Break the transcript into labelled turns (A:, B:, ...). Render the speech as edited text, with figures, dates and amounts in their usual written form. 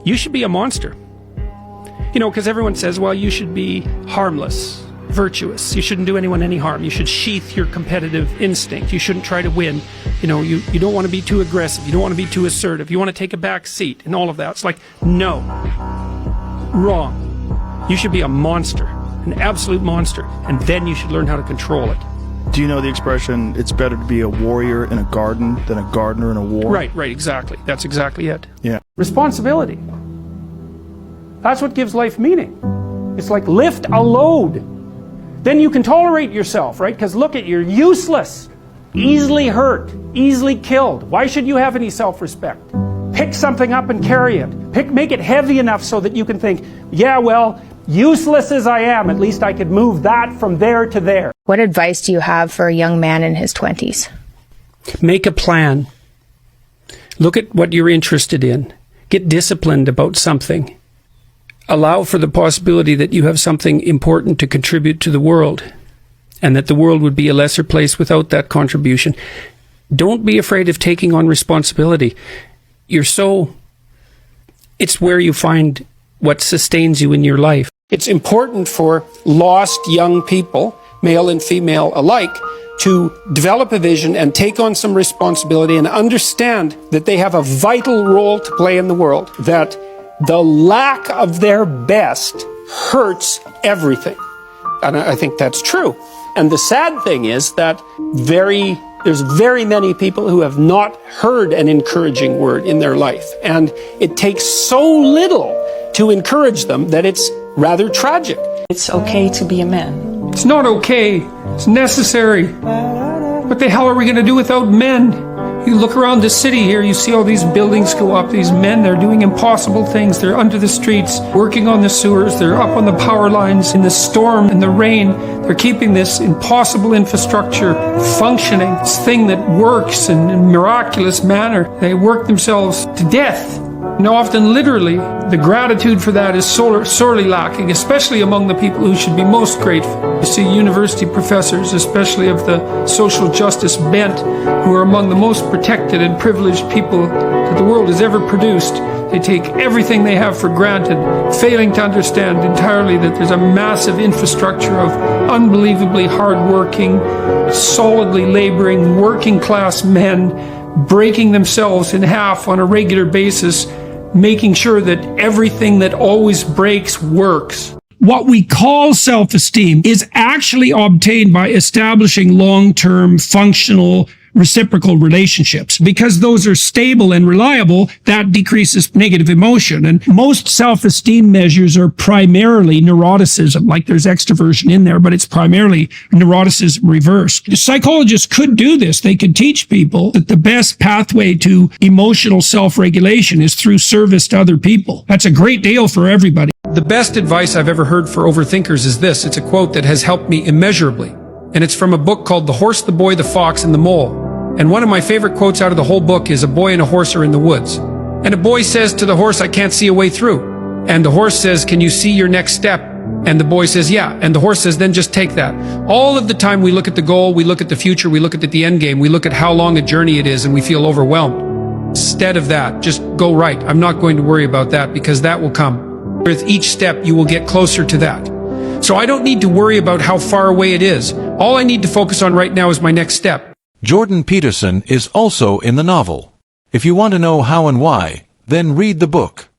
A: you should be a monster. You know, because everyone says, well, you should be harmless, virtuous. You shouldn't do anyone any harm. You should sheath your competitive instinct. You shouldn't try to win. You know, you don't want to be too aggressive. You don't want to be too assertive. You want to take a back seat and all of that. It's like, no. Wrong. You should be a monster, an absolute monster, and then you should learn how to control it.
B: Do you know the expression, it's better to be a warrior in a garden than a gardener in a war?
A: Right, exactly. That's exactly it.
B: Yeah.
A: Responsibility. That's what gives life meaning. It's like lift a load. Then you can tolerate yourself, right? Because look at, you're useless, easily hurt, easily killed. Why should you have any self-respect? Pick something up and carry it. Make it heavy enough so that you can think, yeah, well, useless as I am, at least I could move that from there to there.
C: What advice do you have for a young man in his 20s?
A: Make a plan. Look at what you're interested in. Get disciplined about something. Allow for the possibility that you have something important to contribute to the world, and that the world would be a lesser place without that contribution. Don't be afraid of taking on responsibility. It's where you find what sustains you in your life. It's important for lost young people, male and female alike, to develop a vision and take on some responsibility and understand that they have a vital role to play in the world, that the lack of their best hurts everything. And I think that's true. And the sad thing is that there's very many people who have not heard an encouraging word in their life. And it takes so little to encourage them that it's rather tragic.
D: It's okay to be a man.
A: It's not okay. It's necessary. What the hell are we going to do without men? You look around the city here, you see all these buildings go up, these men, they're doing impossible things. They're under the streets, working on the sewers, they're up on the power lines in the storm, in the rain. They're keeping this impossible infrastructure functioning, this thing that works in a miraculous manner. They work themselves to death. And often, literally, the gratitude for that is sorely lacking, especially among the people who should be most grateful. You see university professors, especially of the social justice bent, who are among the most protected and privileged people that the world has ever produced. They take everything they have for granted, failing to understand entirely that there's a massive infrastructure of unbelievably hardworking, solidly laboring, working-class men breaking themselves in half on a regular basis, making sure that everything that always breaks works. What we call self-esteem is actually obtained by establishing long-term functional reciprocal relationships. Because those are stable and reliable, that decreases negative emotion. And most self-esteem measures are primarily neuroticism, like there's extroversion in there, but it's primarily neuroticism reversed. Psychologists could do this. They could teach people that the best pathway to emotional self-regulation is through service to other people. That's a great deal for everybody. The best advice I've ever heard for overthinkers is this. It's a quote that has helped me immeasurably. And it's from a book called The Horse, the Boy, the Fox, and the Mole. And one of my favorite quotes out of the whole book is, a boy and a horse are in the woods. And a boy says to the horse, I can't see a way through. And the horse says, can you see your next step? And the boy says, yeah. And the horse says, then just take that. All of the time we look at the goal, we look at the future, we look at the end game, we look at how long a journey it is, and we feel overwhelmed. Instead of that, just go right. I'm not going to worry about that, because that will come. With each step, you will get closer to that. So I don't need to worry about how far away it is. All I need to focus on right now is my next step.
E: Jordan Peterson is also in the novel. If you want to know how and why, then read the book.